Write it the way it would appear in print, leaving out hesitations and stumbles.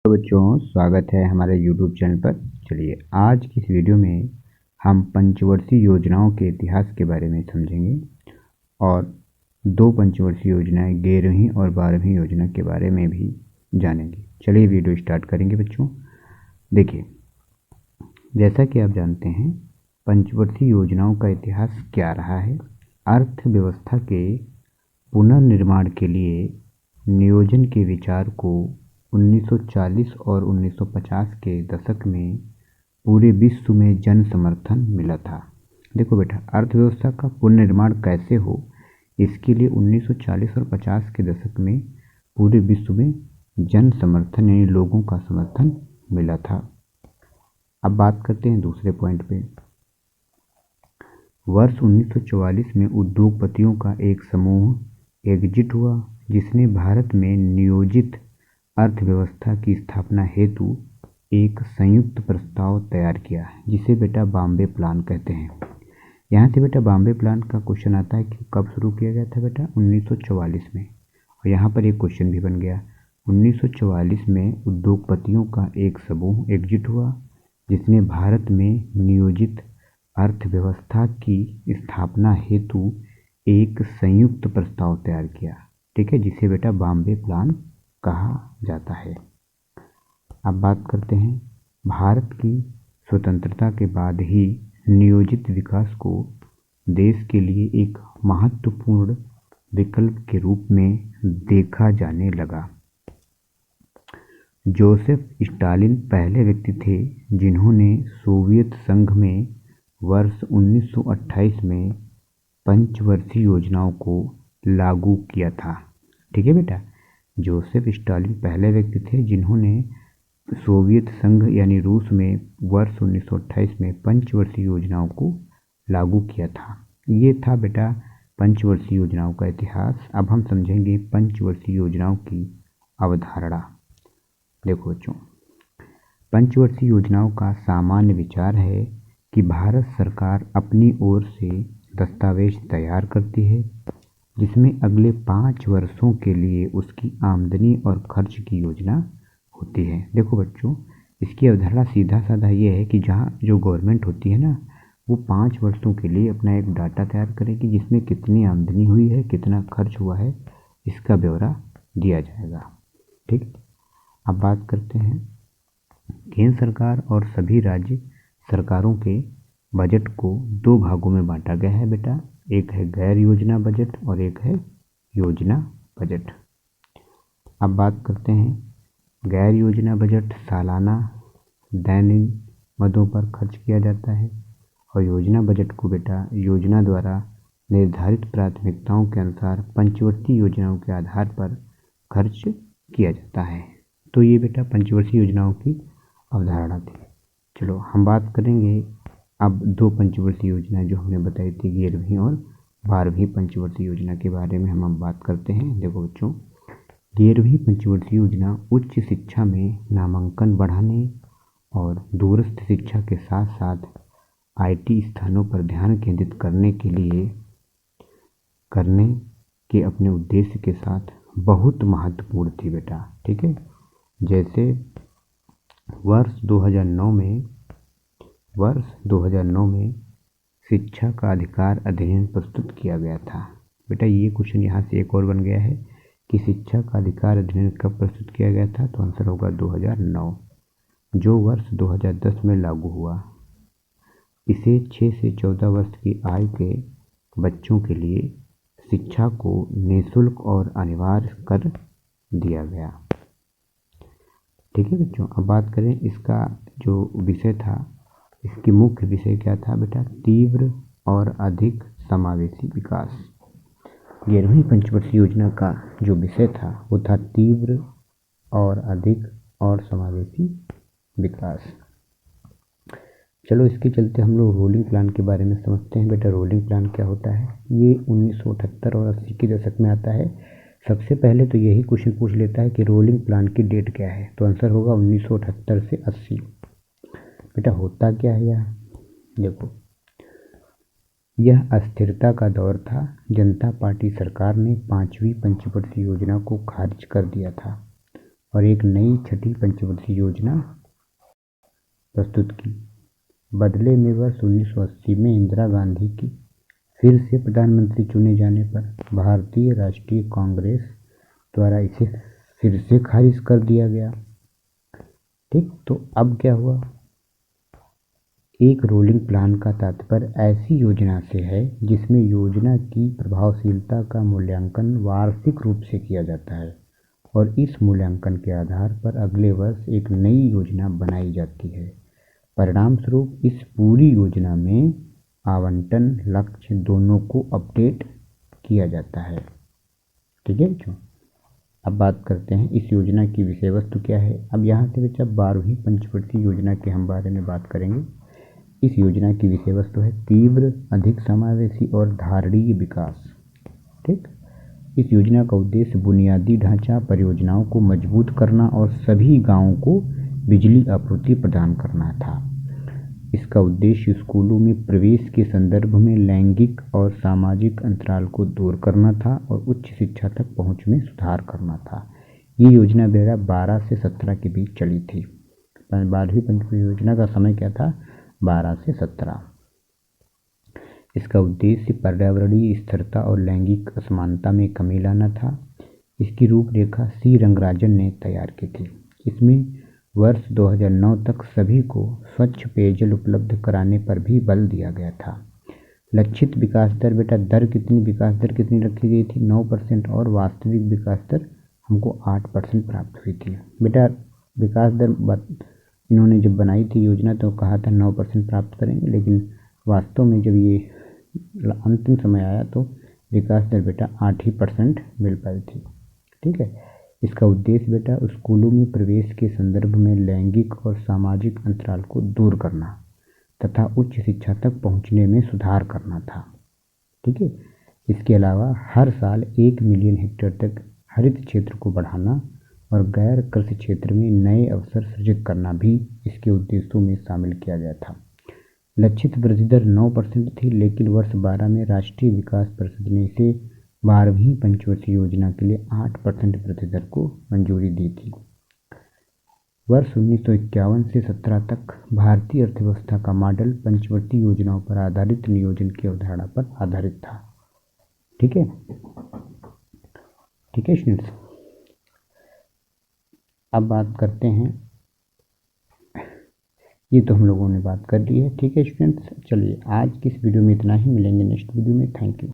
तो बच्चों स्वागत है हमारे YouTube चैनल पर। चलिए आज की इस वीडियो में हम पंचवर्षीय योजनाओं के इतिहास के बारे में समझेंगे और दो पंचवर्षीय योजनाएं 11वीं और 12वीं योजना के बारे में भी जानेंगे। चलिए वीडियो स्टार्ट करेंगे बच्चों। देखिए, जैसा कि आप जानते हैं पंचवर्षीय योजनाओं का इतिहास क्या रहा है। अर्थव्यवस्था के पुनर्निर्माण के लिए नियोजन के विचार को 1940 और 1950 के दशक में पूरे विश्व में जन समर्थन मिला था। देखो बेटा, अर्थव्यवस्था का पुनर्निर्माण कैसे हो, इसके लिए 1940 और 50 के दशक में पूरे विश्व में जन समर्थन यानी लोगों का समर्थन मिला था। अब बात करते हैं दूसरे पॉइंट पे। वर्ष 1944 में उद्योगपतियों का एक समूह एकजुट हुआ जिसने भारत में नियोजित अर्थव्यवस्था की स्थापना हेतु एक संयुक्त प्रस्ताव तैयार किया, जिसे बेटा बॉम्बे प्लान कहते हैं। यहाँ से बेटा बॉम्बे प्लान का क्वेश्चन आता है कि कब शुरू किया गया था बेटा, 1944 में। और यहाँ पर एक क्वेश्चन भी बन गया, 1944 में उद्योगपतियों का एक समूह एकजुट हुआ जिसने भारत में नियोजित अर्थव्यवस्था की स्थापना हेतु एक संयुक्त प्रस्ताव तैयार किया, ठीक है, जिसे बेटा बॉम्बे प्लान कहा जाता है। अब बात करते हैं भारत की स्वतंत्रता के बाद ही नियोजित विकास को देश के लिए एक महत्वपूर्ण विकल्प के रूप में देखा जाने लगा। जोसेफ स्टालिन पहले व्यक्ति थे जिन्होंने सोवियत संघ में वर्ष 1928 में पंचवर्षीय योजनाओं को लागू किया था, ठीक है बेटा। जोसेफ स्टालिन पहले व्यक्ति थे जिन्होंने सोवियत संघ यानी रूस में वर्ष 1928 में पंचवर्षीय योजनाओं को लागू किया था। ये था बेटा पंचवर्षीय योजनाओं का इतिहास। अब हम समझेंगे पंचवर्षीय योजनाओं की अवधारणा। देखो बच्चों, पंचवर्षीय योजनाओं का सामान्य विचार है कि भारत सरकार अपनी ओर से दस्तावेज तैयार करती है जिसमें अगले 5 वर्षों के लिए उसकी आमदनी और खर्च की योजना होती है। देखो बच्चों, इसकी अवधारणा सीधा साधा ये है कि जहाँ जो गवर्नमेंट होती है ना, वो 5 वर्षों के लिए अपना एक डाटा तैयार करेगी जिसमें कितनी आमदनी हुई है, कितना खर्च हुआ है, इसका ब्यौरा दिया जाएगा, ठीक। अब बात करते हैं केंद्र सरकार और सभी राज्य सरकारों के बजट को 2 भागों में बांटा गया है बेटा। एक है गैर योजना बजट और एक है योजना बजट। अब बात करते हैं गैर योजना बजट सालाना दैनिक मदों पर खर्च किया जाता है और योजना बजट को बेटा योजना द्वारा निर्धारित प्राथमिकताओं के अनुसार पंचवर्षीय योजनाओं के आधार पर खर्च किया जाता है। तो ये बेटा पंचवर्षीय योजनाओं की अवधारणा थी। चलो हम बात करेंगे अब 2 पंचवर्षीय योजनाएं जो हमने बताई थी, 11वीं और 12वीं पंचवर्षीय योजना के बारे में हम अब बात करते हैं। देखो बच्चों, 11वीं पंचवर्षीय योजना उच्च शिक्षा में नामांकन बढ़ाने और दूरस्थ शिक्षा के साथ साथ IT स्थानों पर ध्यान केंद्रित करने के अपने उद्देश्य के साथ बहुत महत्वपूर्ण थी बेटा, ठीक है। जैसे वर्ष 2009 में शिक्षा का अधिकार अधिनियम प्रस्तुत किया गया था। बेटा ये क्वेश्चन यहाँ से एक और बन गया है कि शिक्षा का अधिकार अधिनियम कब प्रस्तुत किया गया था, तो आंसर होगा 2009, जो वर्ष 2010 में लागू हुआ। इसे 6 से 14 वर्ष की आयु के बच्चों के लिए शिक्षा को निःशुल्क और अनिवार्य कर दिया गया, ठीक है बच्चों। अब बात करें इसका जो विषय था, इसकी मुख्य विषय क्या था बेटा, तीव्र और अधिक समावेशी विकास। 11वीं पंचवर्षीय योजना का जो विषय था वो था तीव्र और अधिक और समावेशी विकास। चलो इसके चलते हम लोग रोलिंग प्लान के बारे में समझते हैं। बेटा रोलिंग प्लान क्या होता है, ये 1978 और 80 के दशक में आता है। सबसे पहले तो यही क्वेश्चन पूछ लेता है कि रोलिंग प्लान की डेट क्या है, तो आंसर होगा 1978 से 80। बेटा होता क्या है यह, देखो यह अस्थिरता का दौर था। जनता पार्टी सरकार ने 5वीं पंचवर्षीय योजना को खारिज कर दिया था और एक नई छठी पंचवर्षीय योजना प्रस्तुत की। बदले में वर्ष 1980 में इंदिरा गांधी की फिर से प्रधानमंत्री चुने जाने पर भारतीय राष्ट्रीय कांग्रेस द्वारा इसे फिर से खारिज कर दिया गया। ठीक, तो अब क्या हुआ? एक रोलिंग प्लान का तात्पर्य ऐसी योजना से है जिसमें योजना की प्रभावशीलता का मूल्यांकन वार्षिक रूप से किया जाता है और इस मूल्यांकन के आधार पर अगले वर्ष एक नई योजना बनाई जाती है। परिणाम स्वरूप इस पूरी योजना में आवंटन लक्ष्य दोनों को अपडेट किया जाता है। ठीक है बच्चों, अब बात करते हैं इस योजना की विषय वस्तु क्या है। अब यहाँ से बच्चा 12वीं पंचवर्षीय योजना के हम बारे में बात करेंगे। इस योजना की विषय वस्तु है तीव्र, अधिक समावेशी और धारणीय विकास। ठीक, इस योजना का उद्देश्य बुनियादी ढांचा परियोजनाओं को मजबूत करना और सभी गांवों को बिजली आपूर्ति प्रदान करना था। इसका उद्देश्य स्कूलों में प्रवेश के संदर्भ में लैंगिक और सामाजिक अंतराल को दूर करना था और उच्च शिक्षा तक पहुंच में सुधार करना था। ये योजना 2012 से 17 के बीच चली थी। 12वीं पंचवर्षीय योजना का समय क्या था? 12 से 17। इसका उद्देश्य पर्यावरणीय स्थिरता और लैंगिक असमानता में कमी लाना था। इसकी रूपरेखा सी रंगराजन ने तैयार की थी। इसमें वर्ष 2009 तक सभी को स्वच्छ पेयजल उपलब्ध कराने पर भी बल दिया गया था। लक्षित विकास दर, बेटा विकास दर कितनी रखी गई थी? 9% और वास्तविक विकास दर हमको 8% प्राप्त हुई थी। बेटा विकास दर इन्होंने जब बनाई थी योजना तो कहा था 9% प्राप्त करेंगे, लेकिन वास्तव में जब ये अंतिम समय आया तो विकास दर बेटा 8% मिल पाई थी। ठीक है, इसका उद्देश्य बेटा स्कूलों में प्रवेश के संदर्भ में लैंगिक और सामाजिक अंतराल को दूर करना तथा उच्च शिक्षा तक पहुंचने में सुधार करना था। ठीक है, इसके अलावा हर साल 1 मिलियन हेक्टेयर तक हरित क्षेत्र को बढ़ाना और गैर कृषि क्षेत्र में नए अवसर सृजित करना भी इसके उद्देश्यों में शामिल किया गया था। लक्षित वृद्धि दर 9% थी, लेकिन वर्ष 12 में राष्ट्रीय विकास परिषद ने इसे 12वीं पंचवर्षीय योजना के लिए 8% वृद्धि दर को मंजूरी दी थी। वर्ष 1951 से 17 तक भारतीय अर्थव्यवस्था का मॉडल पंचवर्षीय योजनाओं पर आधारित नियोजन की अवधारणा पर आधारित था। ठीक है, ठीक है स्टूडेंट्स, अब बात करते हैं, ये तो हम लोगों ने बात कर ली है। ठीक है स्टूडेंट्स, चलिए आज की इस वीडियो में इतना ही, मिलेंगे नेक्स्ट वीडियो में। Thank you.